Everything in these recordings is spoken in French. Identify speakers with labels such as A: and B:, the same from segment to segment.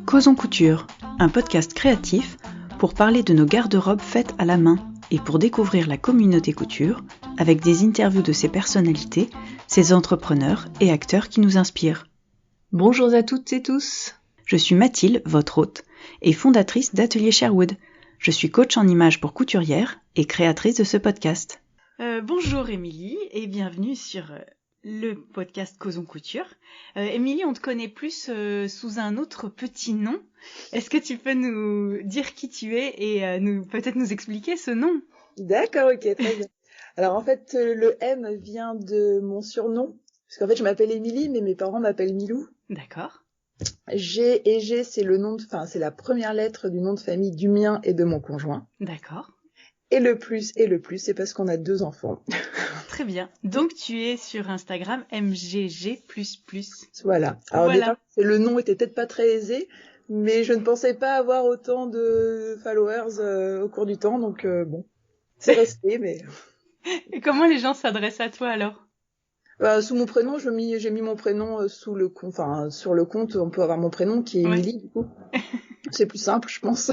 A: Causons couture, un podcast créatif pour parler de nos garde-robes faites à la main et pour découvrir la communauté couture avec des interviews de ses personnalités, ses entrepreneurs et acteurs qui nous inspirent. Bonjour à toutes et tous. Je suis Mathilde, votre hôte, et fondatrice d'Atelier Sherwood. Je suis coach en images pour couturières et créatrice de ce podcast. Bonjour Émilie et bienvenue sur le podcast Causons Couture. Émilie, on te connaît plus sous un autre petit nom. Est-ce que tu peux nous dire qui tu es et peut-être nous expliquer ce nom ?
B: D'accord, ok, très bien. Alors en fait, le M vient de mon surnom, parce qu'en fait je m'appelle Émilie, mais mes parents m'appellent Milou.
A: D'accord.
B: G, c'est c'est la première lettre du nom de famille du mien et de mon conjoint.
A: D'accord.
B: Et le plus, c'est parce qu'on a 2 enfants.
A: Très bien. Donc tu es sur Instagram MGG++.
B: Voilà. Alors déjà, le nom était peut-être pas très aisé, mais je ne pensais pas avoir autant de followers au cours du temps, donc bon, c'est resté, mais...
A: Et comment les gens s'adressent à toi alors ?
B: Sous mon prénom, j'ai mis mon prénom sur le compte, on peut avoir mon prénom qui est Émilie, du coup. C'est plus simple, je pense.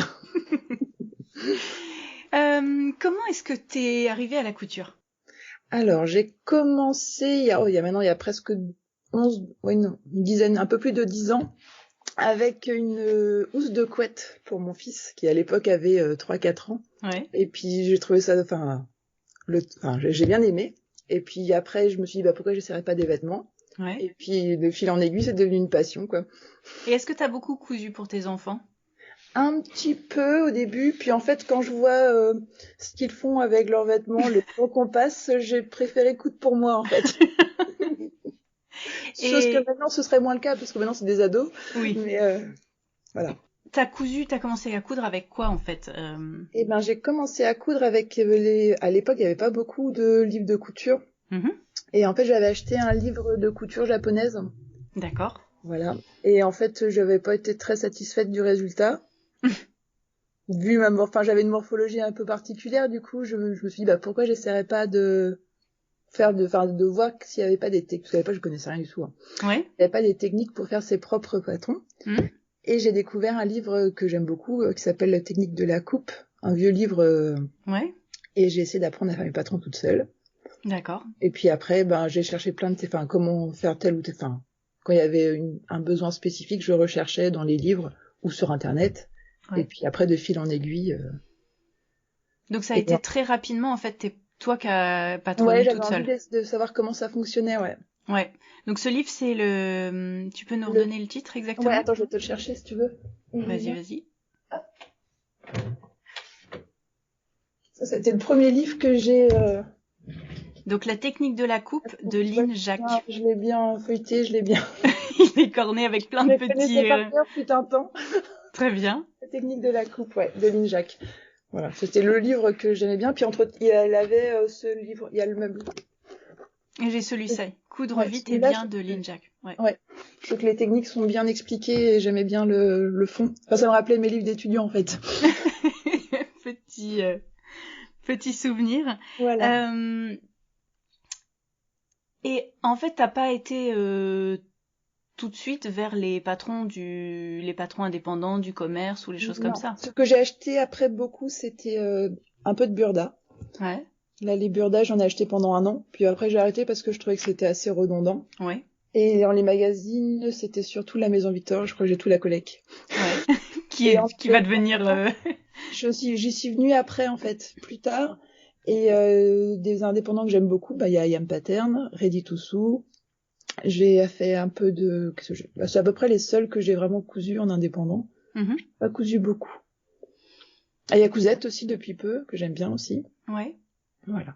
A: Comment est-ce que t'es arrivée à la couture ?
B: Alors, j'ai commencé il y a presque une dizaine, un peu plus de 10 ans, avec une housse de couette pour mon fils, qui à l'époque avait 3-4 ans.
A: Ouais.
B: Et puis, j'ai trouvé ça, j'ai bien aimé. Et puis après, je me suis dit, pourquoi j'essaierais pas des vêtements ?
A: Ouais.
B: Et puis, de fil en aiguille, c'est devenu une passion, quoi.
A: Et est-ce que t'as beaucoup cousu pour tes enfants ?
B: Un petit peu au début, puis en fait, quand je vois ce qu'ils font avec leurs vêtements, le temps qu'on passe, j'ai préféré coudre pour moi, en fait. Chose que maintenant, ce serait moins le cas, parce que maintenant, c'est des ados.
A: Oui.
B: Mais voilà.
A: T'as commencé à coudre avec quoi, en fait ?
B: Eh ben, j'ai commencé à coudre avec à l'époque, il n'y avait pas beaucoup de livres de couture.
A: Mm-hmm.
B: Et en fait, j'avais acheté un livre de couture japonaise.
A: D'accord.
B: Voilà. Et en fait, j'avais pas été très satisfaite du résultat. J'avais une morphologie un peu particulière, du coup, je me suis dit, pourquoi j'essaierais pas de voir s'il y avait pas des techniques, parce qu'à l'époque, je connaissais rien du tout. Hein.
A: Ouais.
B: Il n'y avait pas des techniques pour faire ses propres patrons. Et j'ai découvert un livre que j'aime beaucoup, qui s'appelle La technique de la coupe, un vieux livre.
A: Ouais.
B: Et j'ai essayé d'apprendre à faire mes patrons toute seule.
A: D'accord.
B: Et puis après, j'ai cherché comment faire tel ou tel, quand il y avait un besoin spécifique, je recherchais dans les livres ou sur Internet. Ouais. Et puis après, de fil en aiguille.
A: Donc ça a été très rapidement, en fait, t'es toi qui as patronné toute seule. Ouais,
B: j'avais envie de savoir comment ça fonctionnait, ouais.
A: Ouais. Donc ce livre, c'est Tu peux nous redonner le titre exactement ?
B: Ouais, attends, je vais te le chercher si tu veux.
A: Vas-y.
B: Ça, c'était le premier livre que j'ai...
A: Donc La technique de la coupe de Lynn Jacques.
B: Ah, je l'ai bien feuilleté, je l'ai bien...
A: Il est corné avec plein de petits...
B: Je connaissais par cœur, fut un temps.
A: Très bien.
B: La technique de la coupe, ouais, de Lynn Jacques. Voilà, c'était le livre que j'aimais bien. Puis il avait ce livre, il y a le même...
A: Et j'ai celui-ci, Coudre vite et bien de Lynn Jacques. Ouais.
B: Je trouve que les techniques sont bien expliquées et j'aimais bien le fond. Enfin, ça me rappelait mes livres d'étudiants, en fait.
A: Petit souvenir.
B: Voilà.
A: Et en fait, t'as pas été tout de suite vers les patrons indépendants du commerce ou les choses comme ça.
B: Ce que j'ai acheté après beaucoup, c'était un peu de burda.
A: Ouais.
B: Là, les burdas, j'en ai acheté pendant 1 an. Puis après, j'ai arrêté parce que je trouvais que c'était assez redondant.
A: Ouais.
B: Et dans les magazines, c'était surtout la Maison Victor. Je crois que j'ai tout la collecte.
A: Ouais. qui va devenir...
B: J'y suis venue après, en fait, plus tard. Et des indépendants que j'aime beaucoup, il y a Yam Pattern, Ready to Sew. J'ai fait un peu de... c'est à peu près les seuls que j'ai vraiment cousus en indépendant.
A: Mm-hmm.
B: J'ai pas cousu beaucoup. Il y a Cousette aussi depuis peu, que j'aime bien aussi.
A: Ouais.
B: Voilà.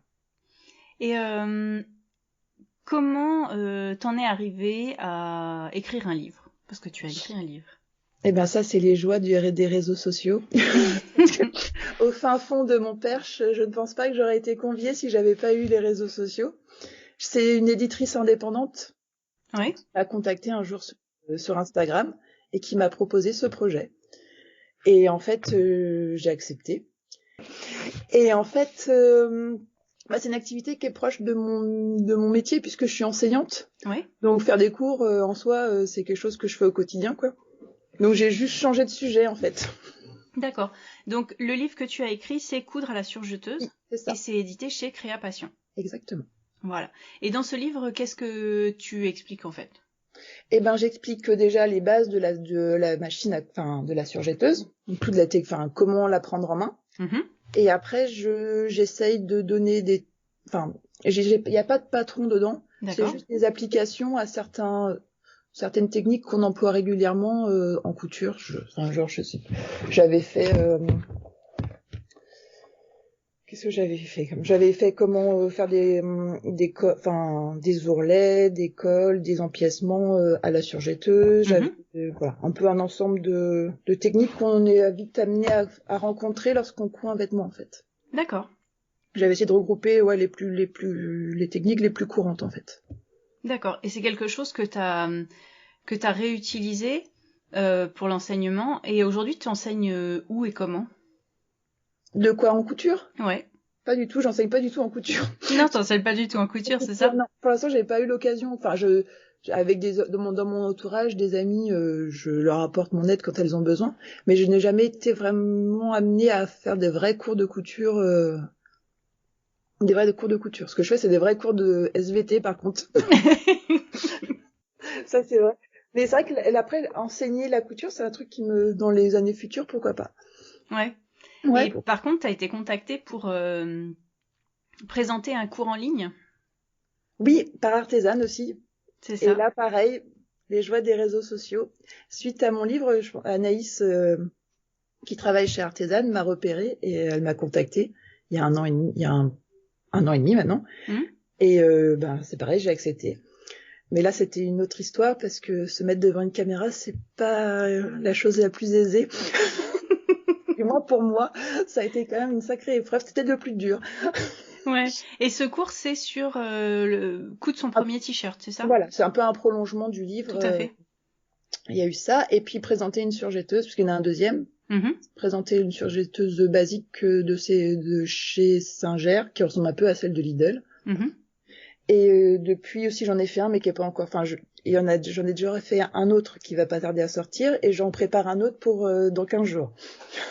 A: Et comment t'en es arrivé à écrire un livre ? Parce que tu as écrit un livre.
B: Eh ben ça, c'est les joies des réseaux sociaux. Au fin fond de mon perche, je ne pense pas que j'aurais été conviée si j'avais pas eu les réseaux sociaux. C'est une éditrice indépendante qui m'a contactée un jour sur Instagram et qui m'a proposé ce projet. Et en fait, j'ai accepté. Et en fait, c'est une activité qui est proche de mon métier puisque je suis enseignante.
A: Ouais.
B: Donc faire des cours en soi, c'est quelque chose que je fais au quotidien, quoi. Donc j'ai juste changé de sujet en fait.
A: D'accord. Donc le livre que tu as écrit, c'est Coudre à la surjeteuse,
B: Oui, c'est ça.
A: et c'est édité chez Créa Passion.
B: Exactement.
A: Voilà. Et dans ce livre, qu'est-ce que tu expliques en fait?
B: Eh ben, j'explique déjà les bases de la machine, de la surjetteuse, donc toute comment la prendre en main. Et après, j'essaye de donner il n'y a pas de patron dedans.
A: D'accord.
B: C'est juste des applications à certaines techniques qu'on emploie régulièrement en couture. Je sais. J'avais fait. Qu'est-ce que j'avais fait? J'avais fait comment faire des ourlets, des cols, des empiècements à la surjetteuse. J'avais voilà, un peu un ensemble de techniques qu'on est vite amené à rencontrer lorsqu'on coud un vêtement en fait.
A: D'accord.
B: J'avais essayé de regrouper les techniques les plus courantes en fait.
A: D'accord. Et c'est quelque chose que t'as réutilisé pour l'enseignement, et aujourd'hui tu enseignes où et comment?
B: De quoi en couture?
A: Ouais.
B: Pas du tout, j'enseigne pas du tout en couture.
A: Non, t'enseignes pas du tout en couture, c'est ça?
B: Non, pour l'instant, j'avais pas eu l'occasion. Avec dans mon entourage, des amis, je leur apporte mon aide quand elles ont besoin, mais je n'ai jamais été vraiment amenée à faire des vrais cours de couture. Des vrais cours de couture. Ce que je fais, c'est des vrais cours de SVT, par contre. Ça, c'est vrai. Mais c'est vrai que après, enseigner la couture, c'est un truc dans les années futures, pourquoi pas.
A: Ouais.
B: Ouais.
A: Et par contre, t'as été contactée pour présenter un cours en ligne?
B: Oui, par Artésane aussi.
A: C'est ça.
B: Et là, pareil, les joies des réseaux sociaux. Suite à mon livre, Anaïs, qui travaille chez Artésane, m'a repérée et elle m'a contactée il y a un an et demi maintenant. Et c'est pareil, j'ai accepté. Mais là, c'était une autre histoire parce que se mettre devant une caméra, c'est pas la chose la plus aisée. Du moins pour moi, ça a été quand même une sacrée épreuve. C'était le plus dur.
A: Ouais. Et ce cours, c'est sur le coup de son premier t-shirt, c'est ça?
B: Voilà, c'est un peu un prolongement du livre.
A: Tout à fait.
B: Il y a eu ça, et puis présenter une surjetteuse, puisqu'il y en a un deuxième. Présenter une surjetteuse basique de chez Singer, qui ressemble un peu à celle de Lidl. Et depuis aussi, j'en ai fait un, mais qui est pas encore. J'en ai déjà fait un autre qui va pas tarder à sortir, et j'en prépare un autre pour dans 15 jours.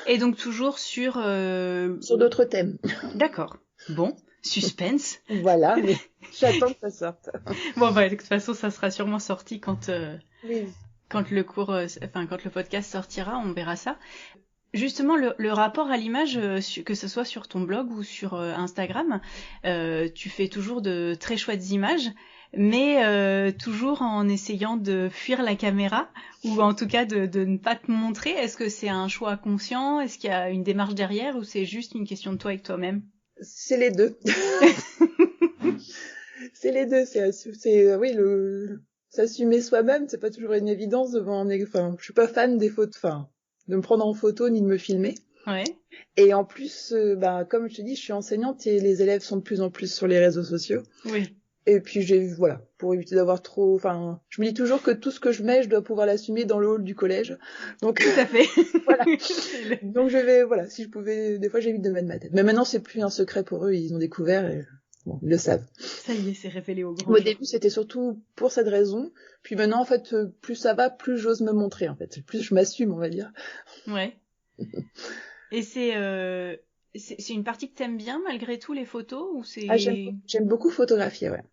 A: Et donc toujours sur
B: d'autres thèmes.
A: D'accord. Bon, suspense.
B: Voilà, mais j'attends que ça sorte.
A: Bon, de toute façon, ça sera sûrement sorti quand
B: Oui.
A: quand le cours, quand le podcast sortira, on verra ça. Justement, le rapport à l'image, que ce soit sur ton blog ou sur Instagram, tu fais toujours de très chouettes images, mais toujours en essayant de fuir la caméra, ou en tout cas de ne pas te montrer. Est-ce que c'est un choix conscient? Est-ce qu'il y a une démarche derrière, ou c'est juste une question de toi avec toi-même?
B: C'est les deux. C'est les deux. Oui, s'assumer soi-même, c'est pas toujours une évidence devant. Je suis pas fan des photos. De me prendre en photo ni de me filmer.
A: Ouais.
B: Et en plus, comme je te dis, je suis enseignante et les élèves sont de plus en plus sur les réseaux sociaux.
A: Oui.
B: Et puis pour éviter d'avoir trop, je me dis toujours que tout ce que je mets, je dois pouvoir l'assumer dans le hall du collège. Donc
A: tout à fait.
B: Voilà. Donc si je pouvais, des fois j'évite de mettre ma tête. Mais maintenant c'est plus un secret pour eux, ils ont découvert et bon, ils le savent.
A: Ça y est, c'est révélé au grand
B: Au
A: jour.
B: début c'était surtout pour cette raison, puis maintenant en fait plus ça va, plus j'ose me montrer en fait, plus je m'assume on va dire.
A: Ouais. Et c'est une partie que t'aimes bien malgré tout, les photos, ou c'est...
B: J'aime beaucoup photographier, ouais.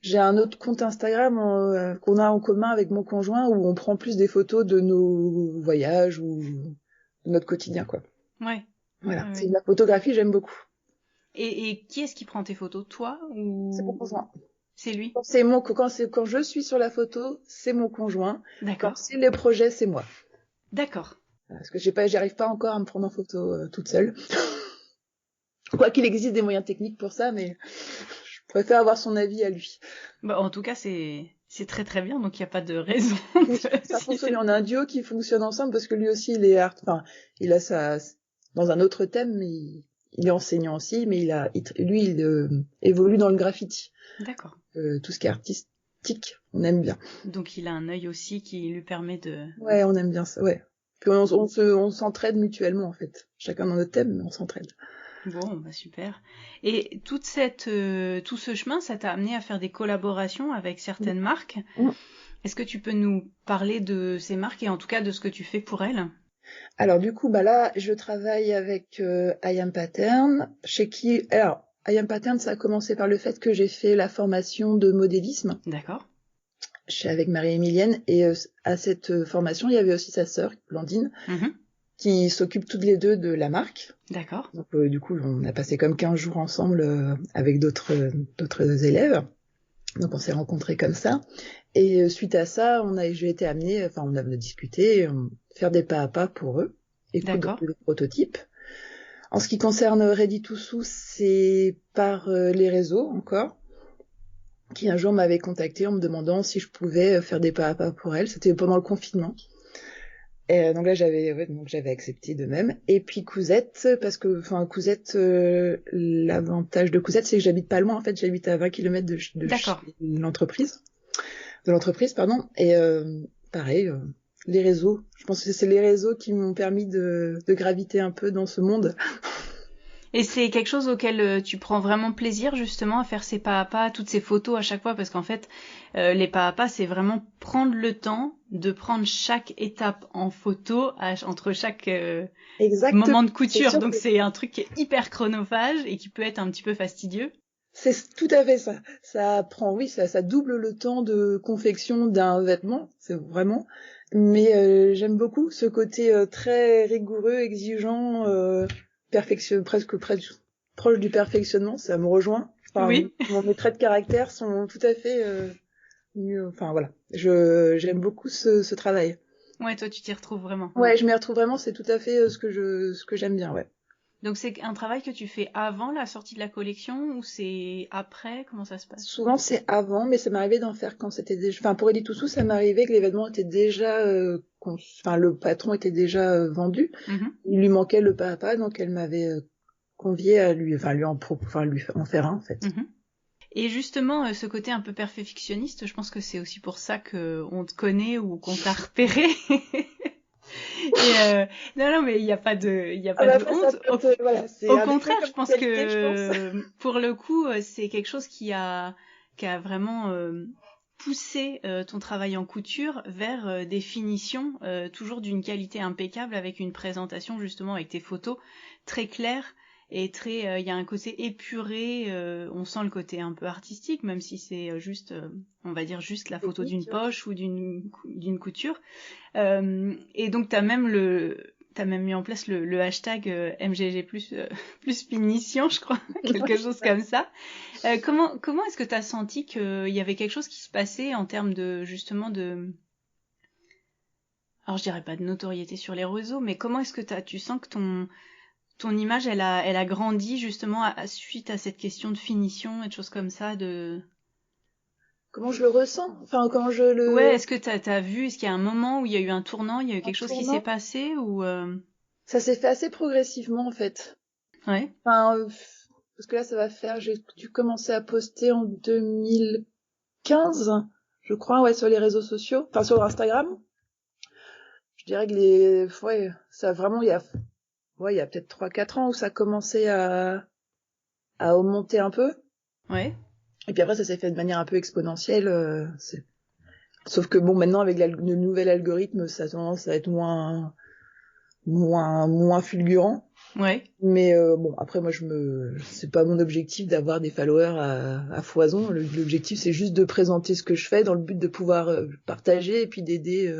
B: J'ai un autre compte Instagram qu'on a en commun avec mon conjoint où on prend plus des photos de nos voyages ou de notre quotidien, quoi.
A: Ouais.
B: Voilà,
A: Ouais,
B: c'est de la photographie, j'aime beaucoup.
A: Et qui est-ce qui prend tes photos, toi ou...
B: C'est mon conjoint.
A: C'est lui?
B: Quand je suis sur la photo, c'est mon conjoint.
A: D'accord.
B: Quand c'est les projets, c'est moi.
A: D'accord.
B: Parce que j'arrive pas encore à me prendre en photo toute seule. Quoi qu'il existe des moyens techniques pour ça, mais je préfère avoir son avis à lui.
A: Bah, en tout cas, c'est très très bien, donc il n'y a pas de raison.
B: Ça fonctionne. On a un duo qui fonctionne ensemble parce que lui aussi, il a dans un autre thème, mais il est enseignant aussi, mais il évolue dans le graffiti.
A: D'accord.
B: Tout ce qui est artistique, on aime bien.
A: Donc il a un œil aussi qui lui permet de...
B: Ouais, on aime bien ça, ouais. Puis on s'entraide mutuellement en fait. Chacun dans notre thème, mais on s'entraide.
A: Bon, bah super. Et tout ce chemin, ça t'a amené à faire des collaborations avec certaines marques.
B: Mm.
A: Est-ce que tu peux nous parler de ces marques et en tout cas de ce que tu fais pour elles?
B: Alors du coup, bah là, je travaille avec I Am Pattern, chez qui... Alors, I Am Pattern, ça a commencé par le fait que j'ai fait la formation de modélisme.
A: D'accord.
B: Je suis avec Marie-Émilienne, et à cette formation, il y avait aussi sa sœur, Blandine, qui s'occupent toutes les deux de la marque.
A: D'accord.
B: Donc du coup, on a passé comme 15 jours ensemble avec d'autres élèves. Donc on s'est rencontrés comme ça. Et suite à ça, j'ai été amenée, enfin on a discuté, faire des pas à pas pour eux, et coudre le prototype. En ce qui concerne Ready to Sew, c'est par les réseaux encore, qui un jour m'avait contacté en me demandant si je pouvais faire des pas à pas pour elle. C'était pendant le confinement. Et donc là, j'avais accepté de même. Et puis Cousette, parce que, enfin, Cousette, l'avantage de Cousette, c'est que j'habite pas loin. En fait, j'habite à 20 km de l'entreprise. Et pareil, les réseaux. Je pense que c'est les réseaux qui m'ont permis de graviter un peu dans ce monde.
A: Et c'est quelque chose auquel tu prends vraiment plaisir justement à faire ces pas à pas, toutes ces photos à chaque fois, parce qu'en fait, les pas à pas, c'est vraiment prendre le temps de prendre chaque étape en photo entre chaque moment de couture. Donc c'est un truc qui est hyper chronophage et qui peut être un petit peu fastidieux.
B: C'est tout à fait ça. Ça double le temps de confection d'un vêtement, c'est vraiment. Mais j'aime beaucoup ce côté très rigoureux, exigeant, presque proche du perfectionnement, ça me rejoint. Enfin,
A: oui.
B: Mes traits de caractère sont tout à fait mieux. Enfin voilà, j'aime beaucoup ce travail.
A: Ouais, toi tu t'y retrouves vraiment.
B: Ouais, je m'y retrouve vraiment. C'est tout à fait ce que j'aime bien, ouais.
A: Donc c'est un travail que tu fais avant la sortie de la collection ou c'est après? Comment ça se passe?
B: Souvent c'est avant, mais ça m'arrivait d'en faire quand c'était déjà... Enfin, pour Ready to Sew, ça m'arrivait que les vêtements étaient déjà... Enfin, le patron était déjà vendu. Il lui manquait le pas à pas, donc elle m'avait convié à lui en faire un, en fait.
A: Et justement, ce côté un peu perfectionniste, je pense que c'est aussi pour ça qu'on te connaît ou qu'on t'a repéré. Et non, mais il n'y a pas de honte. Au contraire, je pense que pour le coup, c'est quelque chose qui a vraiment poussé ton travail en couture vers des finitions toujours d'une qualité impeccable, avec une présentation justement avec tes photos très claires et très. Il y a un côté épuré. On sent le côté un peu artistique, même si c'est juste, on va dire juste la photo d'une poche ou d'une couture. Et donc t'as même mis en place le hashtag MGG plus finition, je crois, quelque chose comme ça. Comment est-ce que t'as senti qu'il y avait quelque chose qui se passait en termes de justement de, alors je dirais pas de notoriété sur les réseaux, mais comment est-ce que tu sens que ton image elle a grandi justement suite à cette question de finition et de choses comme ça de...
B: Comment je le ressens? Enfin, quand je le...
A: Ouais, est-ce que t'as vu, est-ce qu'il y a un moment où il y a eu un tournant, il y a eu quelque chose qui s'est passé ou...
B: Ça s'est fait assez progressivement, en fait.
A: Ouais.
B: Enfin, parce que là, j'ai dû commencer à poster en 2015, je crois, ouais, sur les réseaux sociaux, enfin, sur Instagram. Je dirais que ça vraiment, il y a peut-être 3-4 ans où ça a commencé à augmenter un peu.
A: Ouais.
B: Et puis après, ça s'est fait de manière un peu exponentielle. Sauf que bon, maintenant, avec le nouvel algorithme, ça a tendance à être moins fulgurant.
A: Ouais.
B: Mais bon, après, moi, c'est pas mon objectif d'avoir des followers à foison. L'objectif, c'est juste de présenter ce que je fais dans le but de pouvoir partager et puis d'aider,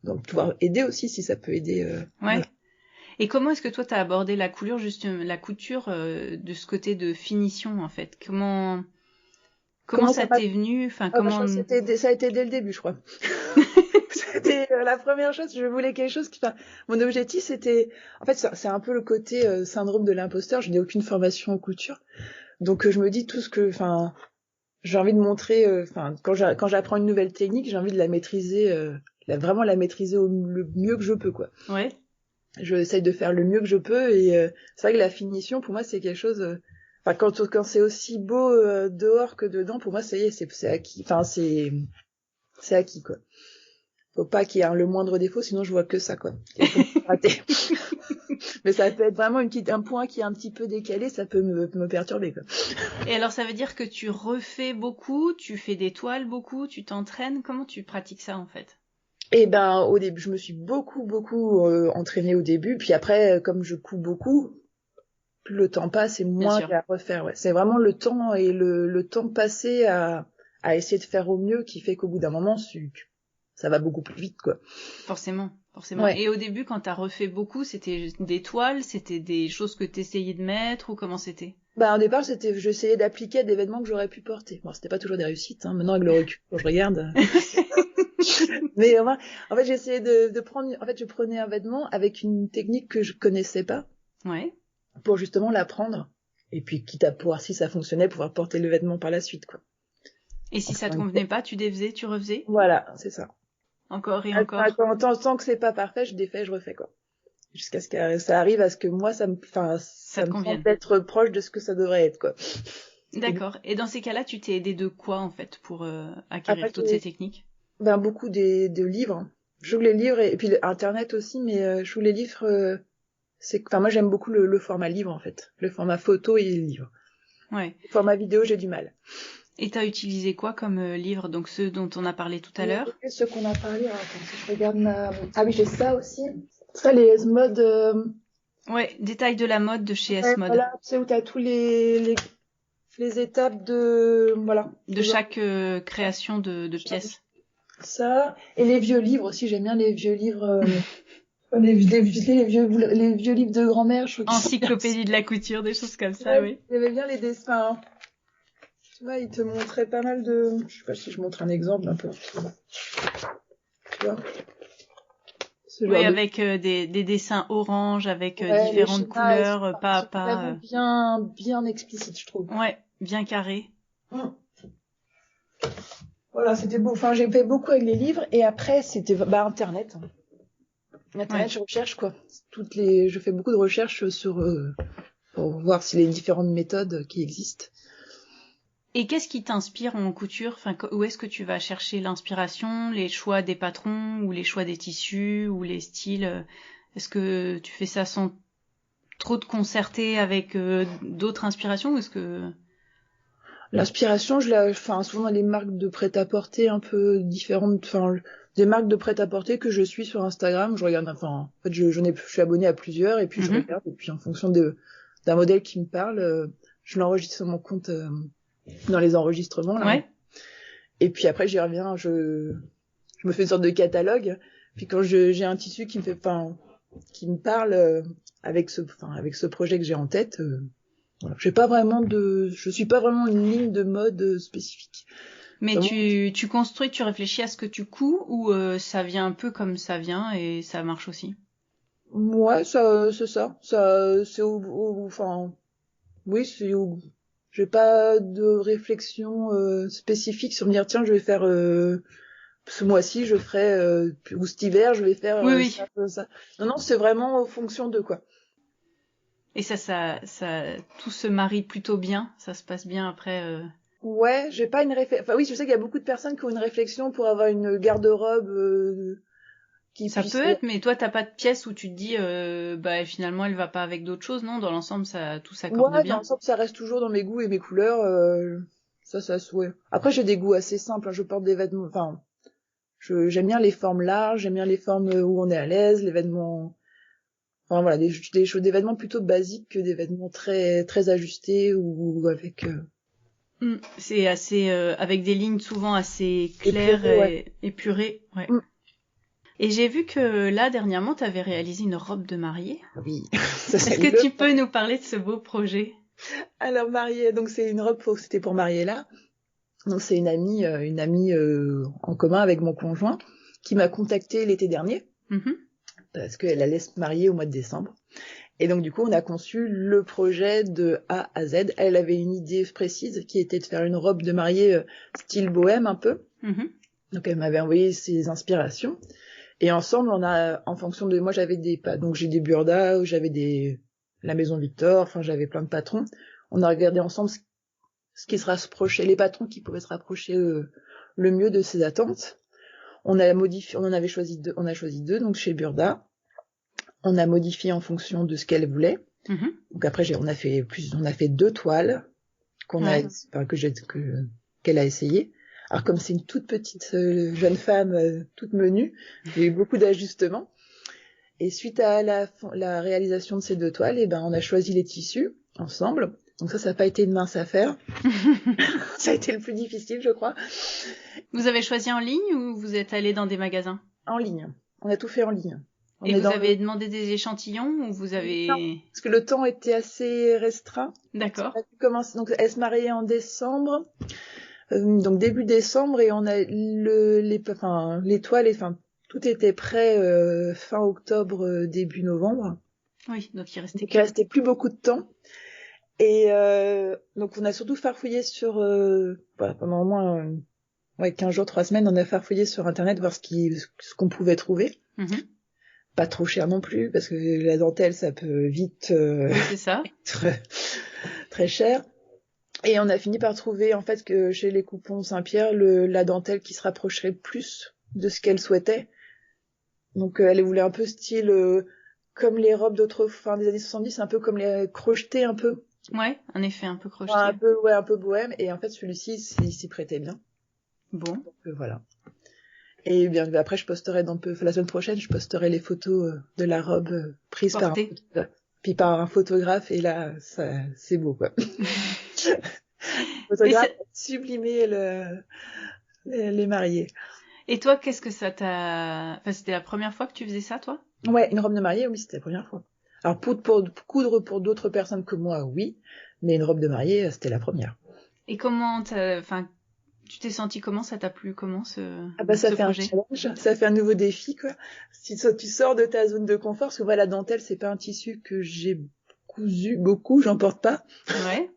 B: donc pouvoir aider aussi si ça peut aider.
A: Ouais.
B: Voilà.
A: Et comment est-ce que toi t'as abordé la couture de ce côté de finition en fait? Comment ça t'est venu? Enfin, comment...
B: ça a été dès le début, je crois. C'était la première chose. Je voulais quelque chose qui... Enfin, mon objectif, c'était... En fait, c'est un peu le côté syndrome de l'imposteur. Je n'ai aucune formation en couture. Donc, je me dis tout ce que... Enfin, j'ai envie de montrer... quand j'apprends une nouvelle technique, j'ai envie de la maîtriser... vraiment la maîtriser le mieux que je peux, quoi.
A: Ouais.
B: J'essaye de faire le mieux que je peux. Et c'est vrai que la finition, pour moi, c'est quelque chose... Enfin, quand c'est aussi beau dehors que dedans, pour moi, ça y est, c'est acquis. Enfin, c'est acquis, quoi. Faut pas qu'il y ait le moindre défaut, sinon je vois que ça, quoi. Raté. Mais ça peut être vraiment un point qui est un petit peu décalé, ça peut me perturber, quoi.
A: Et alors, ça veut dire que tu refais beaucoup, tu fais des toiles beaucoup, tu t'entraînes. Comment tu pratiques ça, en fait?
B: Et ben, au début, je me suis beaucoup entraînée au début, puis après, comme je couds beaucoup, plus le temps passe et moins il y a à refaire. Ouais. C'est vraiment le temps et le temps passé à essayer de faire au mieux qui fait qu'au bout d'un moment, ça va beaucoup plus vite, quoi.
A: Forcément.
B: Ouais.
A: Et au début, quand t'as refait beaucoup, c'était des toiles, c'était des choses que t'essayais de mettre, ou comment c'était?
B: Bah, au départ, j'essayais d'appliquer à des vêtements que j'aurais pu porter. Bon, c'était pas toujours des réussites, hein. Maintenant, avec le recul, quand je regarde. Mais en fait, j'essayais de prendre, en fait, je prenais un vêtement avec une technique que je connaissais pas.
A: Ouais.
B: Pour justement l'apprendre. Et puis, quitte à pouvoir, si ça fonctionnait, pouvoir porter le vêtement par la suite, quoi.
A: Et si ça te convenait pas, tu défaisais, tu refaisais?
B: Voilà, c'est ça.
A: Encore et encore.
B: Tant que c'est pas parfait, je défais, je refais, quoi. Jusqu'à ce que ça arrive à ce que moi, ça me semble être proche de ce que ça devrait être, quoi.
A: D'accord. Et dans ces cas-là, tu t'es aidé de quoi, en fait, pour acquérir toutes ces techniques?
B: Ben, beaucoup de livres. Je trouve les livres, et puis Internet aussi, mais je trouve les livres, moi, j'aime beaucoup le format livre, en fait. Le format photo et livre.
A: Ouais.
B: Le format vidéo, j'ai du mal.
A: Et t'as utilisé quoi comme livre? Donc ceux dont on a parlé tout à l'heure?
B: Ceux qu'on a parlé, attends, si je regarde Ah oui, j'ai ça aussi. Ça, les S-Mode.
A: Ouais, Détails de la mode de chez S-Mode.
B: Voilà, tu sais, où t'as tous les étapes voilà.
A: De chaque création de pièces.
B: Ça, et les vieux livres aussi, j'aime bien les vieux livres, les vieux livres de grand-mère, je trouve.
A: Encyclopédie de la couture, des choses comme ça, oui.
B: J'aimais bien les dessins. Tu vois, ils te montraient pas mal de... Je sais pas si je montre un exemple un peu. Tu vois,
A: oui, avec des dessins orange, avec différentes couleurs, pas...
B: Vraiment bien explicite, je trouve.
A: Ouais, bien carré.
B: Voilà, c'était beau. Enfin, j'ai fait beaucoup avec les livres, et après, c'était Internet. Internet, je recherche, quoi. Je fais beaucoup de recherches pour voir si les différentes méthodes qui existent.
A: Et qu'est-ce qui t'inspire en couture? Enfin, où est-ce que tu vas chercher l'inspiration, les choix des patrons, ou les choix des tissus, ou les styles? Est-ce que tu fais ça sans trop te concerter avec d'autres inspirations, ou est-ce que...
B: L'inspiration, souvent dans les marques de prêt-à-porter un peu différentes, des marques de prêt-à-porter que je suis sur Instagram, je regarde, en fait, je suis abonnée à plusieurs, et puis je regarde, et puis en fonction d'un modèle qui me parle, je l'enregistre sur mon compte, dans les enregistrements, là.
A: Ouais.
B: Et puis après, j'y reviens, je me fais une sorte de catalogue, puis quand j'ai un tissu qui me parle, avec ce projet que j'ai en tête, voilà. Je suis pas vraiment une ligne de mode spécifique.
A: Mais tu construis, tu réfléchis à ce que tu couds, ou ça vient un peu comme ça vient et ça marche aussi?
B: Ouais, c'est ça. Oui, j'ai pas de réflexion spécifique sur me dire, tiens, je vais faire ce mois-ci, je ferai ou cet hiver, je vais faire ça. Non, c'est vraiment en fonction de quoi.
A: Et ça, tout se marie plutôt bien, ça se passe bien après.
B: Ouais, j'ai pas une réflexion. Enfin oui, je sais qu'il y a beaucoup de personnes qui ont une réflexion pour avoir une garde-robe qui
A: ça
B: puisse...
A: peut être, mais toi t'as pas de pièce où tu te dis, finalement elle va pas avec d'autres choses, non? Dans l'ensemble, tout s'accorde bien.
B: Dans l'ensemble, ça reste toujours dans mes goûts et mes couleurs. Ça souhait. Après, j'ai des goûts assez simples. Hein. Je porte des vêtements. Enfin, j'aime bien les formes larges, j'aime bien les formes où on est à l'aise, les vêtements. Enfin voilà, des vêtements plutôt basiques que des vêtements très très ajustés ou avec.
A: C'est assez avec des lignes souvent assez claires et épurées. Ouais. Et j'ai vu que là dernièrement, tu avais réalisé une robe de mariée.
B: Oui.
A: Est-ce que tu peux nous parler de ce beau projet?
B: Alors mariée, donc c'est une robe, c'était pour marier là. Donc c'est une amie en commun avec mon conjoint qui m'a contactée l'été dernier. Parce qu'elle allait se marier au mois de décembre. Et donc, du coup, on a conçu le projet de A à Z. Elle avait une idée précise qui était de faire une robe de mariée style bohème un peu. Donc, elle m'avait envoyé ses inspirations. Et ensemble, en fonction de... Moi, donc j'ai des burdas, j'avais la Maison Victor, enfin, j'avais plein de patrons. On a regardé ensemble ce qui se rapprochait, les patrons qui pouvaient se rapprocher le mieux de ses attentes. On a choisi deux, donc chez Burda. On a modifié en fonction de ce qu'elle voulait. Donc après, on a fait 2 toiles qu'elle a essayé. Alors comme c'est une toute petite jeune femme toute menue, il y a eu beaucoup d'ajustements. Et suite à la réalisation de ces 2 toiles, on a choisi les tissus ensemble. Donc ça n'a pas été une mince affaire. Ça a été le plus difficile, je crois.
A: Vous avez choisi en ligne ou vous êtes allé dans des magasins?
B: En ligne. On a tout fait en ligne.
A: Et vous avez demandé des échantillons ou vous avez...
B: Non, parce que le temps était assez restreint.
A: D'accord.
B: Donc elle se mariait en décembre, donc début décembre, et on a les toiles, tout était prêt fin octobre, début novembre.
A: Oui, donc il
B: restait plus beaucoup de temps. Et donc on a surtout farfouillé sur pendant au moins 15 jours, 3 semaines, on a farfouillé sur internet voir ce qu'on pouvait trouver. Pas trop cher non plus, parce que la dentelle, ça peut vite
A: c'est ça.
B: être très cher. Et on a fini par trouver, en fait, que chez les Coupons Saint-Pierre, la dentelle qui se rapprocherait plus de ce qu'elle souhaitait. Donc, elle voulait un peu style, comme les robes des années 70, un peu comme les crochetés, un peu.
A: Ouais, un effet un peu crocheté.
B: Un peu bohème. Et en fait, celui-ci, il s'y prêtait bien.
A: Bon.
B: Donc, voilà. Et bien après, la semaine prochaine, je posterai les photos de la robe prise par un photographe. Et là, c'est beau, quoi. Le photographe a sublimé les mariés.
A: Et toi, qu'est-ce que ça t'a... Enfin, c'était la première fois que tu faisais ça, toi?
B: Ouais, une robe de mariée, oui, c'était la première fois. Alors, pour coudre pour d'autres personnes que moi, oui. Mais une robe de mariée, c'était la première.
A: Et comment tu t'es senti comment? Ça t'a plu comment ce
B: fait projet? Un challenge, ça fait un nouveau défi, quoi. Si tu sors de ta zone de confort, parce que la dentelle, c'est pas un tissu que j'ai cousu beaucoup, j'en porte pas.
A: Ouais.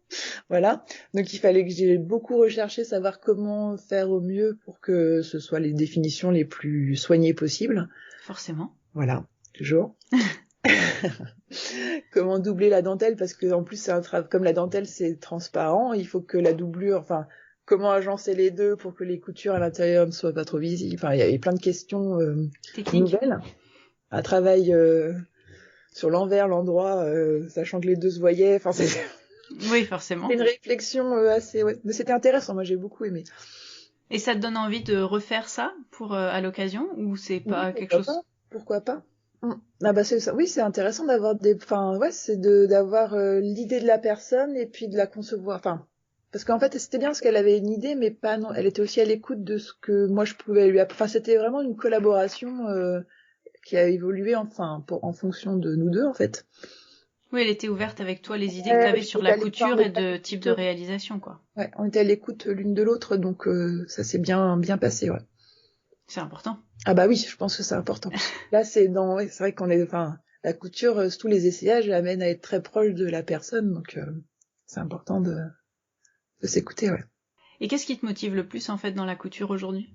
B: Voilà. Donc il fallait que j'ai beaucoup recherché, savoir comment faire au mieux pour que ce soit les définitions les plus soignées possibles.
A: Forcément.
B: Voilà, toujours. Comment doubler la dentelle, parce que en plus c'est comme la dentelle c'est transparent, il faut que la doublure, comment agencer les deux pour que les coutures à l'intérieur ne soient pas trop visibles. Enfin, il y avait plein de questions nouvelles. Un travail sur l'envers, l'endroit, sachant que les deux se voyaient. Enfin, c'est...
A: Oui, forcément.
B: C'est une réflexion assez... Ouais. Mais c'était intéressant, moi j'ai beaucoup aimé.
A: Et ça te donne envie de refaire ça à l'occasion, ou c'est pas quelque chose...
B: Pourquoi pas. Ah bah c'est ça. Oui, c'est intéressant d'avoir d'avoir l'idée de la personne et puis de la concevoir. Parce qu'en fait, c'était bien parce qu'elle avait une idée, mais pas non. Elle était aussi à l'écoute de ce que moi je pouvais lui apporter. C'était vraiment une collaboration qui a évolué en fonction de nous deux, en fait.
A: Oui, elle était ouverte avec toi, les idées que tu avais sur la couture et de type de réalisation, quoi.
B: Ouais, on était à l'écoute l'une de l'autre, donc ça s'est bien passé, ouais.
A: C'est important.
B: Ah bah oui, je pense que c'est important. Là, c'est vrai qu'on est, la couture, tous les essayages amènent à être très proche de la personne, donc c'est important de s'écouter, ouais.
A: Et qu'est-ce qui te motive le plus, en fait, dans la couture aujourd'hui?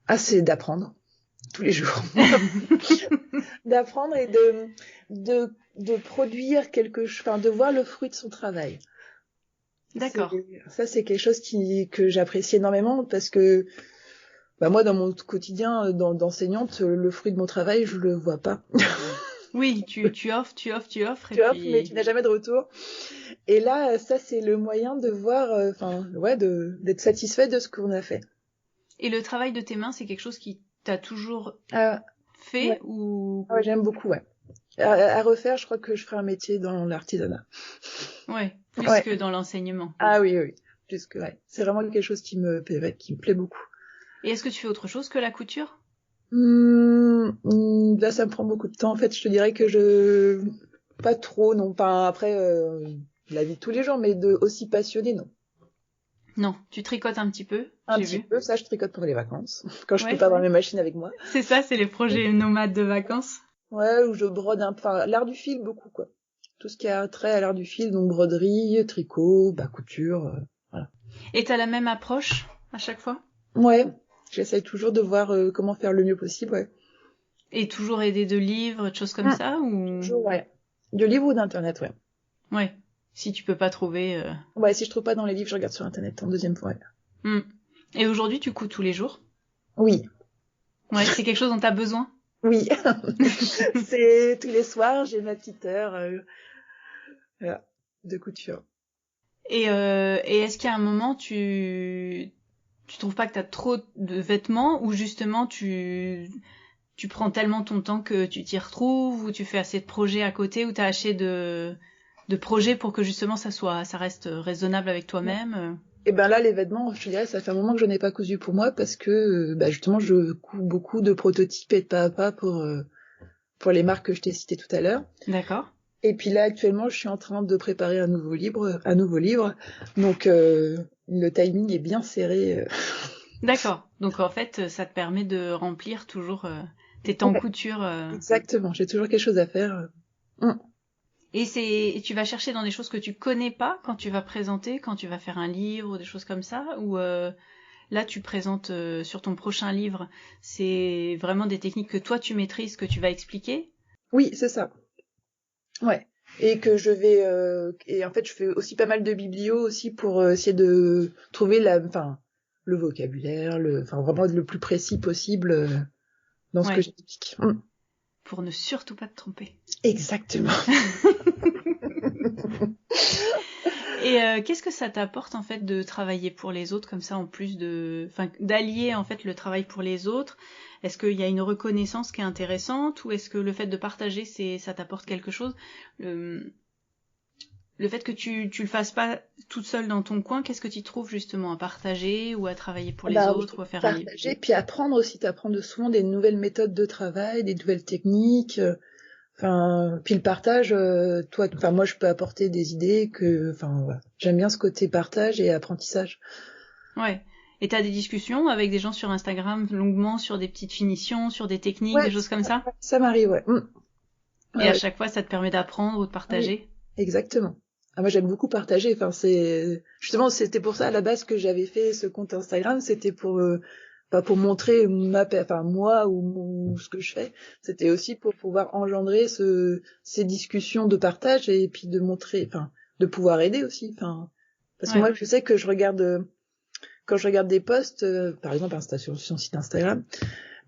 B: Ah, c'est d'apprendre. Tous les jours. D'apprendre et de produire quelque chose, de voir le fruit de son travail.
A: D'accord.
B: Ça, c'est quelque chose que j'apprécie énormément parce que, moi, dans mon quotidien d'enseignante, le fruit de mon travail, je le vois pas.
A: Oui, tu offres.
B: Mais tu n'as jamais de retour. Et là, ça, c'est le moyen de voir, d'être satisfait de ce qu'on a fait.
A: Et le travail de tes mains, c'est quelque chose qui t'a toujours fait
B: ouais.
A: ou...
B: Ouais, j'aime beaucoup, ouais. À refaire, je crois que je ferai un métier dans l'artisanat.
A: Ouais, plus que dans l'enseignement.
B: Ah oui. Plus que, ouais. C'est vraiment quelque chose qui me plaît beaucoup.
A: Et est-ce que tu fais autre chose que la couture?
B: Là, ça me prend beaucoup de temps. En fait, je te dirais que pas trop, non. Pas après la vie de tous les jours, mais aussi passionnée, non.
A: Non, tu tricotes un petit peu.
B: Un petit peu, ça, je tricote pour les vacances. Quand je peux pas avoir mes machines avec moi.
A: C'est ça, c'est les projets nomades de vacances.
B: Ouais, où je brode l'art du fil, beaucoup, quoi. Tout ce qui a trait à l'art du fil, donc broderie, tricot, couture, voilà.
A: Et t'as la même approche à chaque fois?
B: Ouais, j'essaye toujours de voir comment faire le mieux possible, ouais.
A: Et toujours aider de livres, de choses comme ça ou...
B: Toujours, ouais. De livres ou d'internet, ouais.
A: Ouais, si tu peux pas trouver...
B: Ouais, si je trouve pas dans les livres, je regarde sur internet en deuxième fois.
A: Et aujourd'hui, tu couds tous les jours?
B: Oui.
A: Ouais, c'est quelque chose dont t'as besoin?
B: Oui, c'est tous les soirs, j'ai ma petite heure voilà, de couture.
A: Et est-ce qu'il y a un moment tu trouves pas que t'as trop de vêtements ou justement tu prends tellement ton temps que tu t'y retrouves ou tu fais assez de projets à côté ou t'as assez de projets pour que justement ça reste raisonnable avec toi-même?
B: Et ben là, les vêtements, je te dirais, ça fait un moment que je n'ai pas cousu pour moi parce que justement, je couds beaucoup de prototypes et de pas à pas pour les marques que je t'ai citées tout à l'heure.
A: D'accord.
B: Et puis là, actuellement, je suis en train de préparer un nouveau livre. Donc, le timing est bien serré.
A: D'accord. Donc en fait, ça te permet de remplir toujours tes temps
B: Ouais,
A: couture.
B: exactement. J'ai toujours quelque chose à faire. Mm.
A: Et tu vas chercher dans des choses que tu connais pas quand tu vas présenter, quand tu vas faire un livre ou des choses comme ça, ou là tu présentes sur ton prochain livre, c'est vraiment des techniques que toi tu maîtrises, que tu vas expliquer?
B: Oui, c'est ça. Ouais. Et que et en fait, je fais aussi pas mal de biblio aussi pour essayer de trouver le vocabulaire, enfin, vraiment le plus précis possible dans ce que
A: Ouais,
B: j'explique.
A: pour ne surtout pas te tromper.
B: Exactement.
A: Et qu'est-ce que ça t'apporte en fait de travailler pour les autres comme ça en plus enfin d'allier en fait le travail pour les autres? Est-ce qu'il y a une reconnaissance qui est intéressante ou est-ce que le fait de partager ça t'apporte quelque chose? Le, le fait que tu le fasses pas toute seule dans ton coin, qu'est-ce que tu trouves justement à partager ou à travailler pour les
B: Oui,
A: autres ou à faire un livre?
B: partager, puis apprendre aussi, t'apprendre souvent des nouvelles méthodes de travail, des nouvelles techniques. Enfin, puis le partage, enfin moi je peux apporter des idées enfin voilà. J'aime bien ce côté partage et apprentissage.
A: Ouais. Et t'as des discussions avec des gens sur Instagram longuement sur des petites finitions, sur des techniques,
B: Ouais,
A: des choses comme ça?
B: ça m'arrive, ouais. Ouais,
A: Et à
B: ouais.
A: chaque fois, ça te permet d'apprendre ou de
B: Oui,
A: partager?
B: exactement. Ah, moi j'aime beaucoup partager. Enfin, justement c'était pour ça à la base que j'avais fait ce compte Instagram, c'était pas pour montrer enfin moi ou ce que je fais. C'était aussi pour pouvoir engendrer ces discussions de partage et puis de montrer, enfin, de pouvoir aider aussi. Enfin, parce que
A: Ouais.
B: moi je sais que quand je regarde des posts, par exemple sur son site Instagram,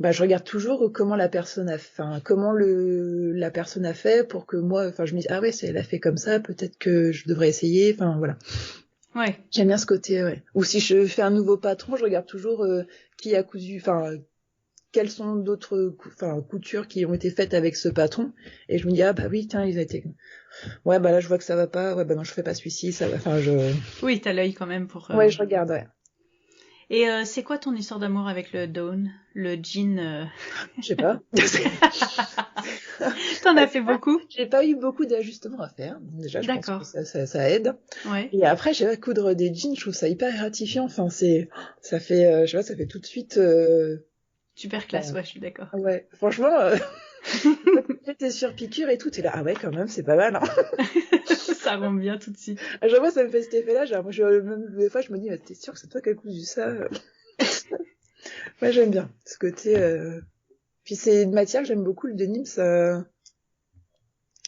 B: je regarde toujours comment la personne la personne a fait pour que moi, enfin, je me dise, ah ouais, elle a fait comme ça, peut-être que je devrais essayer, enfin, voilà.
A: Ouais.
B: J'aime bien ce côté, ouais. Ou si je fais un nouveau patron, je regarde toujours qui a cousu, enfin, quelles sont d'autres coutures qui ont été faites avec ce patron, et je me dis, ah bah oui, tiens, ils ont été, ouais, bah là, je vois que ça va pas, ouais, bah non, je fais pas celui-ci, ça va, enfin,
A: Oui, t'as l'œil quand même pour.
B: ouais, je regarde, ouais.
A: Et c'est quoi ton histoire d'amour avec le Dawn, le jean
B: Je sais pas.
A: T'en as fait beaucoup?
B: J'ai pas eu beaucoup d'ajustements à faire. Déjà, je pense que
A: D'accord.
B: ça aide.
A: Ouais.
B: Et après, j'ai coudre des jeans, je trouve ça hyper gratifiant. Enfin, ça fait, je sais pas, ça fait tout de suite,
A: Super classe,
B: enfin,
A: ouais, je suis d'accord.
B: ouais, franchement, j'étais sur piqûre et tout, t'es là, ah ouais, quand même, c'est pas mal, hein.
A: Ça rend bien tout de suite.
B: À chaque fois, ça me fait cet effet-là, genre, même des fois, je me dis, mais t'es sûr que c'est toi qui as cousu ça? Ouais, j'aime bien ce côté, puis c'est une matière que j'aime beaucoup, le denim,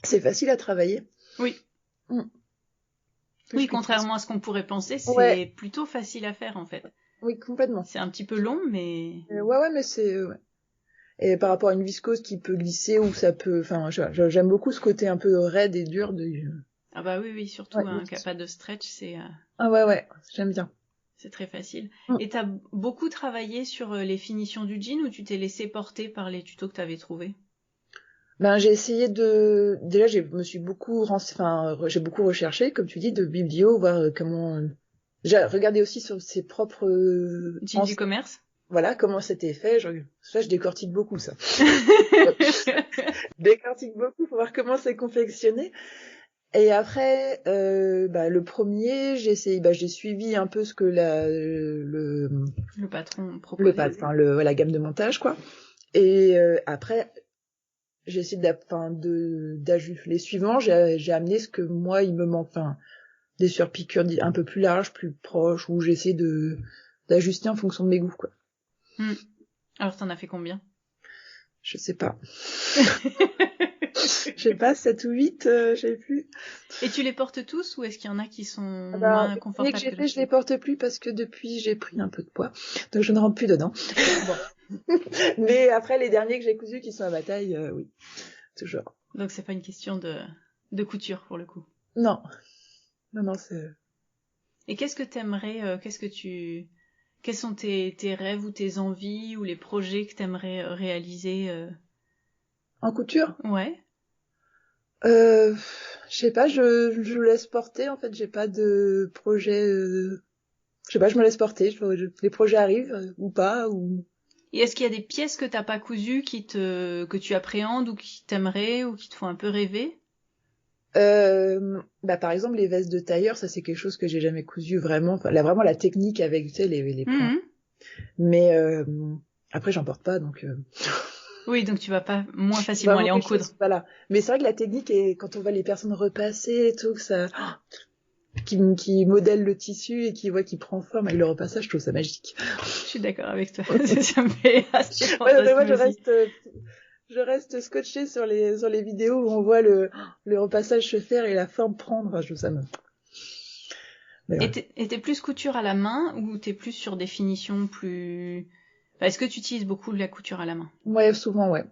B: c'est facile à travailler.
A: Oui.
B: Mm.
A: Oui, contrairement à ce qu'on pourrait penser,
B: Ouais,
A: c'est plutôt facile à faire en fait.
B: oui, complètement.
A: C'est un petit peu long, mais
B: Ouais, mais ouais. Et par rapport à une viscose qui peut glisser ou ça peut, enfin, j'aime beaucoup ce côté un peu raide et dur
A: ah bah oui, oui, surtout
B: ouais,
A: un qui a pas de stretch,
B: ah ouais, ouais, j'aime bien.
A: c'est très facile.
B: Mm.
A: Et t'as beaucoup travaillé sur les finitions du jean ou tu t'es laissé porter par les tutos que t'avais trouvés?
B: J'ai essayé déjà, me suis beaucoup, j'ai beaucoup recherché, comme tu dis, de biblio, voir comment, j'ai regardé aussi sur ses propres,
A: Jean du commerce?
B: voilà, comment c'était fait. Je décortique beaucoup ça. Je décortique beaucoup pour voir comment c'est confectionné. Et après, le premier, j'ai suivi un peu ce que
A: Le patron proposait.
B: la gamme de montage, quoi. Et après, j'ai essayé d'ajuster les suivants. J'ai amené ce que moi, il me manque, enfin, des surpiqûres un peu plus larges, plus proches, où j'essaie d'ajuster en fonction de mes goûts, quoi.
A: Alors t'en as fait combien?
B: Je sais pas. Je sais pas, 7 ou 8, je sais plus.
A: Et tu les portes tous ou est-ce qu'il y en a qui sont
B: Alors,
A: moins
B: le premier que
A: confortables
B: j'ai
A: que
B: fait,
A: d'autres?
B: je les porte plus parce que depuis, j'ai pris un peu de poids. Donc, je ne rentre plus dedans. Bon. Mais après, les derniers que j'ai cousus qui sont à ma taille, oui, toujours.
A: Donc c'est pas une question de couture pour le coup.
B: Non, non, c'est...
A: Et qu'est-ce que t'aimerais, quels sont tes rêves ou tes envies ou les projets que t'aimerais réaliser
B: En couture?
A: Ouais.
B: Je sais pas, je laisse porter, en fait, j'ai pas de projet, je sais pas, je me laisse porter, les projets arrivent, ou pas, ou...
A: Et est-ce qu'il y a des pièces que t'as pas cousues que tu appréhendes ou qui t'aimeraient ou qui te font un peu rêver?
B: Par exemple, les vestes de tailleur, ça c'est quelque chose que j'ai jamais cousu vraiment. Enfin, là, vraiment la technique avec, tu sais, les points.
A: Mhm.
B: Mais après, j'en porte pas, donc
A: Oui, donc tu vas pas moins facilement
B: vraiment
A: aller en
B: quelque
A: coudre.
B: chose. Voilà. Mais c'est vrai que la technique, est, quand on voit les personnes repasser et tout, que ça, qui modèle le tissu et qui voit qu'il prend forme avec le repassage, je trouve ça magique.
A: Je suis d'accord avec toi. Ça me fait assez
B: Ouais, mais moi,
A: fantasme aussi.
B: je reste scotchée sur les vidéos où on voit le repassage se faire et la forme prendre. Enfin, je trouve ça me... Mais
A: Et
B: ouais.
A: t'es plus couture à la main ou t'es plus sur des finitions plus... Enfin, est-ce que tu utilises beaucoup la couture à la main?
B: Ouais, souvent, ouais.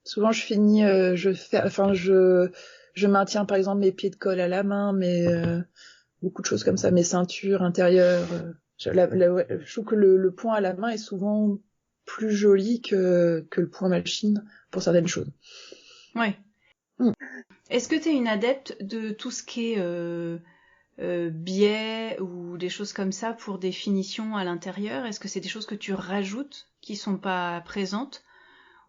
B: Souvent, je finis, je maintiens par exemple mes pieds de colle à la main, mais beaucoup de choses comme ça, mes ceintures intérieures. Ouais, je trouve que le point à la main est souvent plus joli que le point machine pour certaines choses.
A: Ouais.
B: Mm.
A: Est-ce que t'es une adepte de tout ce qui est biais ou des choses comme ça pour des finitions à l'intérieur? Est-ce que c'est des choses que tu rajoutes qui sont pas présentes?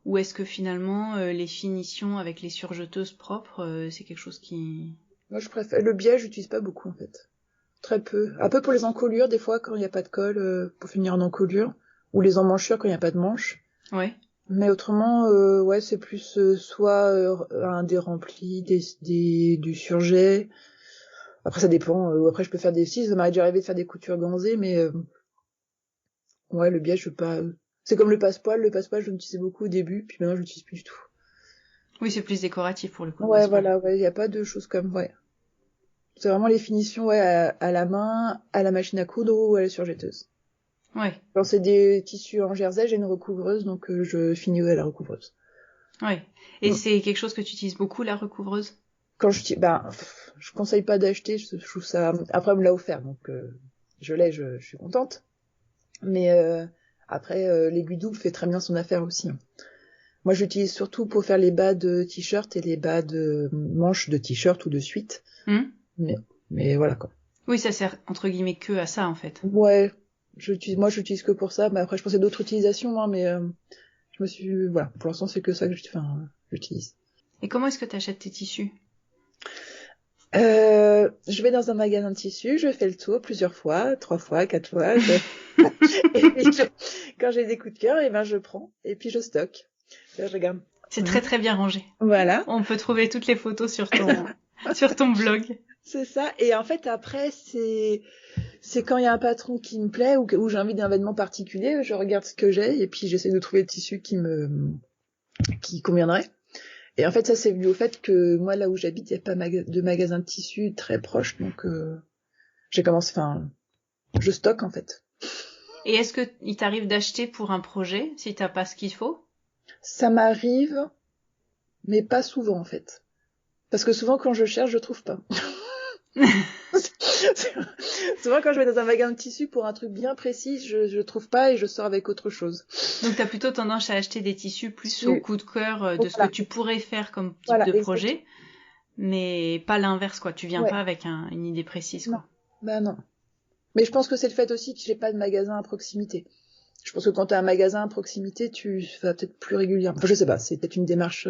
A: Ou est-ce que finalement les finitions avec les surjeteuses propres, c'est quelque chose qui...
B: Moi, je préfère le biais, j'utilise pas beaucoup en fait, très peu. Un peu pour les encolures des fois quand il n'y a pas de colle pour finir en encolure, ou les emmanchures quand il n'y a pas de manche.
A: Ouais.
B: Mais autrement, ouais, c'est plus soit un des remplis, du surjet. Après, ça dépend. Après, je peux faire des... Si, ça m'arrive déjà arrivé de faire des coutures ganzées, mais ouais, le biais, je veux pas... C'est comme le passepoil. Le passepoil, je l'utilisais beaucoup au début, puis maintenant, je l'utilise plus du tout.
A: Oui, c'est plus décoratif pour le coup, le
B: Ouais,
A: passepoil.
B: voilà, ouais, il y a pas de choses comme... Ouais. C'est vraiment les finitions, ouais, à la main, à la machine à coudre ou à la surjetteuse.
A: Ouais,
B: Quand c'est des tissus en jersey, j'ai une recouvreuse, donc je finis à la recouvreuse.
A: ouais. Et
B: Mm.
A: c'est quelque chose que tu utilises beaucoup, la recouvreuse?
B: Quand je conseille pas d'acheter, je trouve ça... Après, on me l'a offert, donc je suis contente. Mais après, l'aiguille double fait très bien son affaire aussi, hein. Moi, j'utilise surtout pour faire les bas de t-shirt et les bas de manches de t-shirt ou de suite.
A: Hmm.
B: Mais, mais voilà, quoi.
A: Oui, ça sert entre guillemets que à ça en fait.
B: Ouais, moi, j'utilise que pour ça. Mais après, je pensais d'autres utilisations, hein, mais je me suis... Voilà, pour l'instant, c'est que ça que j'utilise.
A: Et comment est-ce que tu achètes tes tissus?
B: Je vais dans un magasin de tissus, je fais le tour plusieurs fois, 3 fois, 4 fois. Et puis, quand j'ai des coups de cœur, et ben, je prends. Et puis, je stocke. Là, je regarde.
A: C'est très très bien rangé.
B: Voilà.
A: On peut trouver toutes les photos sur sur ton blog.
B: C'est ça. Et en fait, après, c'est quand il y a un patron qui me plaît ou j'ai envie d'un vêtement particulier, je regarde ce que j'ai et puis j'essaie de trouver le tissu qui conviendrait. Et en fait, ça, c'est dû au fait que moi, là où j'habite, il n'y a pas de magasin de tissu très proche, donc je stocke en fait.
A: Et est-ce que il t'arrive d'acheter pour un projet si t'as pas ce qu'il faut?
B: Ça m'arrive, mais pas souvent en fait. Parce que souvent, quand je cherche, je trouve pas. Souvent, quand je vais dans un magasin de tissu pour un truc bien précis, je trouve pas et je sors avec autre chose.
A: Donc t'as plutôt tendance à acheter des tissus plus au coup de cœur de ce que
B: Voilà,
A: tu pourrais faire comme type
B: voilà,
A: de
B: exactement.
A: projet, mais pas l'inverse quoi. Tu viens
B: Ouais,
A: pas avec une idée précise
B: non,
A: quoi.
B: bah non. Mais je pense que c'est le fait aussi que j'ai pas de magasin à proximité. Je pense que quand t'as un magasin à proximité, tu vas peut-être plus régulièrement. Enfin, je sais pas, c'est peut-être une démarche.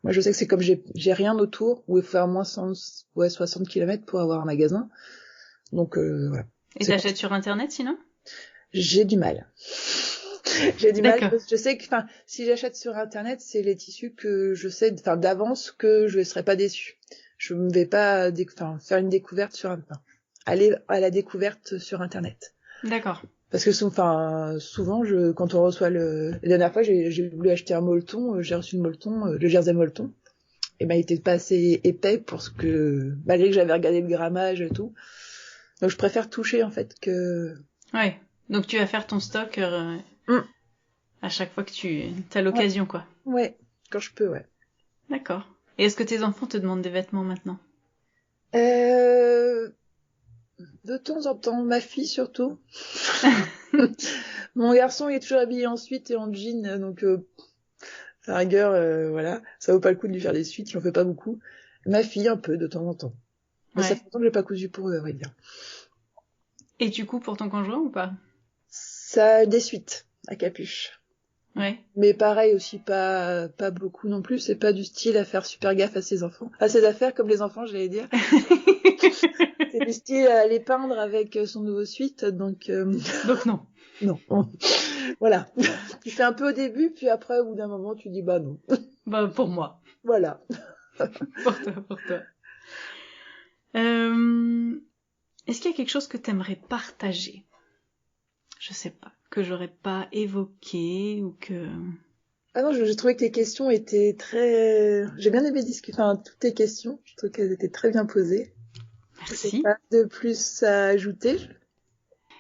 B: Moi, je sais que c'est comme j'ai rien autour, où il faut faire moins 60 km pour avoir un magasin. Donc, voilà.
A: Et t'achètes sur internet sinon?
B: J'ai du mal. J'ai du mal.
A: D'accord.
B: Je sais que, enfin, si j'achète sur internet, c'est les tissus que je sais, enfin, d'avance que je ne serai pas déçue. Je ne vais pas, faire une découverte aller à la découverte sur internet.
A: D'accord.
B: Parce que souvent, quand on reçoit la dernière fois, j'ai voulu acheter un molleton, j'ai reçu le molleton, le jersey molleton. Et ben, il était pas assez épais pour ce que, malgré que j'avais regardé le grammage et tout. Donc, je préfère toucher, en fait, que...
A: Ouais. Donc tu vas faire ton stock
B: Mm.
A: À chaque fois que tu as l'occasion, quoi.
B: Ouais, quand je peux, ouais.
A: D'accord. Et est-ce que tes enfants te demandent des vêtements maintenant?
B: De temps en temps, ma fille surtout. Mon garçon, il est toujours habillé en sweat et en jean, donc à la rigueur, voilà, ça vaut pas le coup de lui faire des suites, j'en fais pas beaucoup. Ma fille, un peu, de temps en temps. Mais ça
A: Ouais.
B: fait longtemps que j'ai pas cousu pour eux, à vrai dire.
A: Et du coup, pour ton conjoint ou pas?
B: Ça a des suites à capuche.
A: Ouais.
B: Mais pareil aussi, pas beaucoup non plus. C'est pas du style à faire super gaffe à ses enfants. À ses affaires, comme les enfants, j'allais dire. C'est du style à les peindre avec son nouveau suite, donc...
A: Donc non.
B: non. Voilà. Tu fais un peu au début, puis après, au bout d'un moment, tu dis bah non.
A: Bah, pour moi.
B: Voilà.
A: Pour toi. Est-ce qu'il y a quelque chose que t'aimerais partager? Je sais pas. Que j'aurais pas évoqué ou que...
B: Ah non, j'ai trouvé que tes questions étaient très... J'ai bien aimé discuter, enfin, toutes tes questions. Je trouve qu'elles étaient très bien posées. J'ai
A: Merci.
B: pas de plus à ajouter.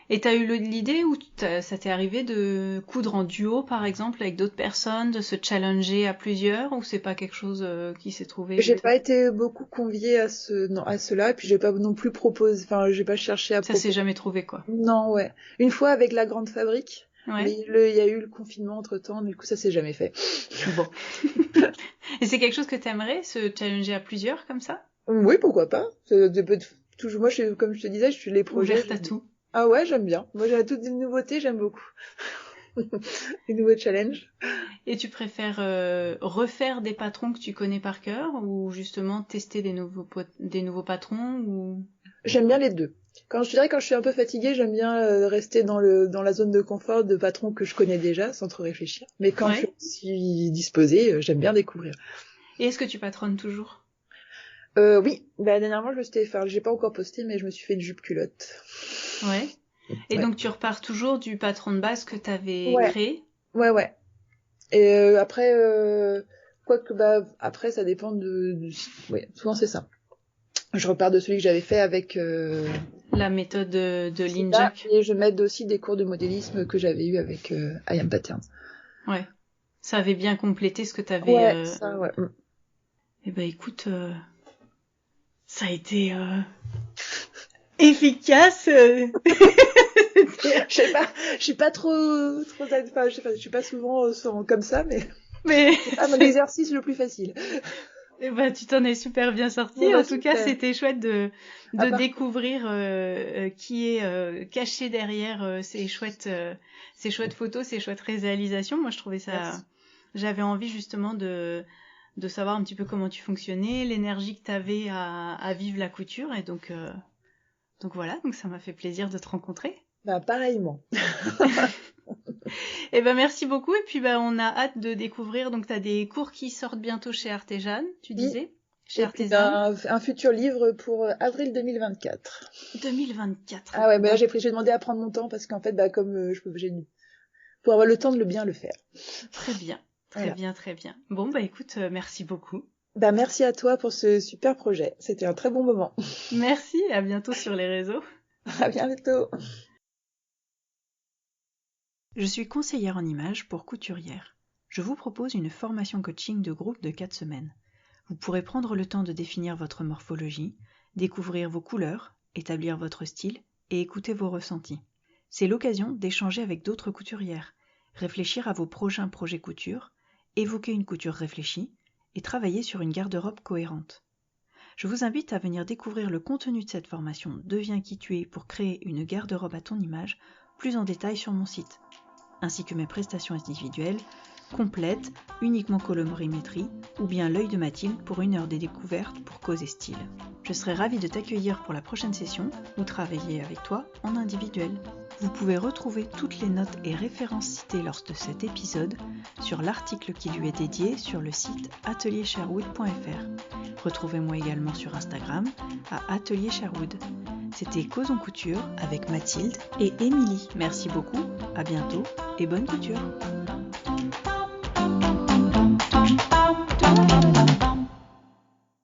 A: Et t'as eu l'idée ou ça t'est arrivé de coudre en duo, par exemple, avec d'autres personnes, de se challenger à plusieurs, ou c'est pas quelque chose qui s'est trouvé
B: J'ai
A: peut-être?
B: pas été beaucoup conviée à cela, et puis j'ai pas non plus proposé, enfin, j'ai pas cherché à
A: Ça s'est
B: proposer.
A: jamais trouvé, quoi.
B: Non, ouais. Une fois avec la grande fabrique,
A: Ouais.
B: mais il y a eu le confinement entre-temps, du coup ça s'est jamais fait.
A: Bon. Et c'est quelque chose que t'aimerais, se challenger à plusieurs, comme ça?
B: Oui, pourquoi pas. Toujours, moi, comme je te disais, je suis les projets.
A: Ouverte à tout.
B: Ah ouais, j'aime bien. Moi, j'ai toutes les nouveautés, j'aime beaucoup. Les nouveaux challenges.
A: Et tu préfères refaire des patrons que tu connais par cœur, ou justement tester des nouveaux patrons, ou...
B: J'aime bien les deux. Quand je suis un peu fatiguée, j'aime bien rester dans la zone de confort de patrons que je connais déjà, sans trop réfléchir. Mais quand je
A: Ouais.
B: suis disposée, j'aime bien découvrir.
A: Et est-ce que tu patronnes toujours?
B: Oui, bah, dernièrement, enfin, j'ai pas encore posté, mais je me suis fait une jupe culotte.
A: Ouais. Et
B: Ouais.
A: donc tu repars toujours du patron de base que t'avais
B: Ouais,
A: créé?
B: ouais. Et après, quoique, bah, après, ça dépend ouais, souvent c'est ça. Je repars de celui que j'avais fait avec
A: La méthode de Lynn
B: Sida,
A: Jack.
B: et je m'aide aussi des cours de modélisme que j'avais eu avec I Am Pattern.
A: Ouais. Ça avait bien complété ce que t'avais...
B: Ouais, ça, ouais.
A: Eh ben écoute, ça a été efficace.
B: Je sais pas, je suis pas enfin, je sais pas, je suis pas souvent comme ça, mais
A: Mais
B: c'est pas mon exercice le plus facile.
A: eh ben, tu t'en es super bien sorti.
B: Bon, bah,
A: En tout cas,
B: super.
A: c'était chouette de
B: À part...
A: découvrir qui est caché derrière ces chouettes photos, ces chouettes réalisations. Moi, je trouvais ça...
B: Merci.
A: J'avais envie justement de savoir un petit peu comment tu fonctionnais, l'énergie que tu avais à vivre la couture. Et donc voilà, donc ça m'a fait plaisir de te rencontrer.
B: Bah, pareillement.
A: Et ben merci beaucoup. Et puis on a hâte de découvrir. Donc tu as des cours qui sortent bientôt chez Artesane, tu
B: Oui.
A: disais, chez
B: Et puis,
A: Artesane.
B: bah, un futur livre pour avril 2024.
A: 2024.
B: Ah ouais, mais là,
A: Donc
B: j'ai demandé à prendre mon temps parce qu'en fait, bah, comme pour avoir le temps de bien le faire.
A: très bien,
B: Voilà.
A: très bien. Bon écoute, merci beaucoup.
B: Bah, merci à toi pour ce super projet. C'était un très bon moment.
A: Merci, à bientôt sur les réseaux.
B: À bientôt.
A: Je suis conseillère en images pour couturière. Je vous propose une formation coaching de groupe de 4 semaines. Vous pourrez prendre le temps de définir votre morphologie, découvrir vos couleurs, établir votre style et écouter vos ressentis. C'est l'occasion d'échanger avec d'autres couturières, réfléchir à vos prochains projets couture, évoquer une couture réfléchie et travailler sur une garde-robe cohérente. Je vous invite à venir découvrir le contenu de cette formation Deviens qui tu es pour créer une garde-robe à ton image plus en détail sur mon site, ainsi que mes prestations individuelles, complètes, uniquement colorimétrie, ou bien l'œil de Mathilde pour 1 heure des découvertes pour cause et style. Je serai ravie de t'accueillir pour la prochaine session ou travailler avec toi en individuel. Vous pouvez retrouver toutes les notes et références citées lors de cet épisode sur l'article qui lui est dédié sur le site ateliersherwood.fr. Retrouvez-moi également sur Instagram à Atelier Sherwood. C'était Cause en couture avec Mathilde et Émilie. Merci beaucoup, à bientôt et bonne couture.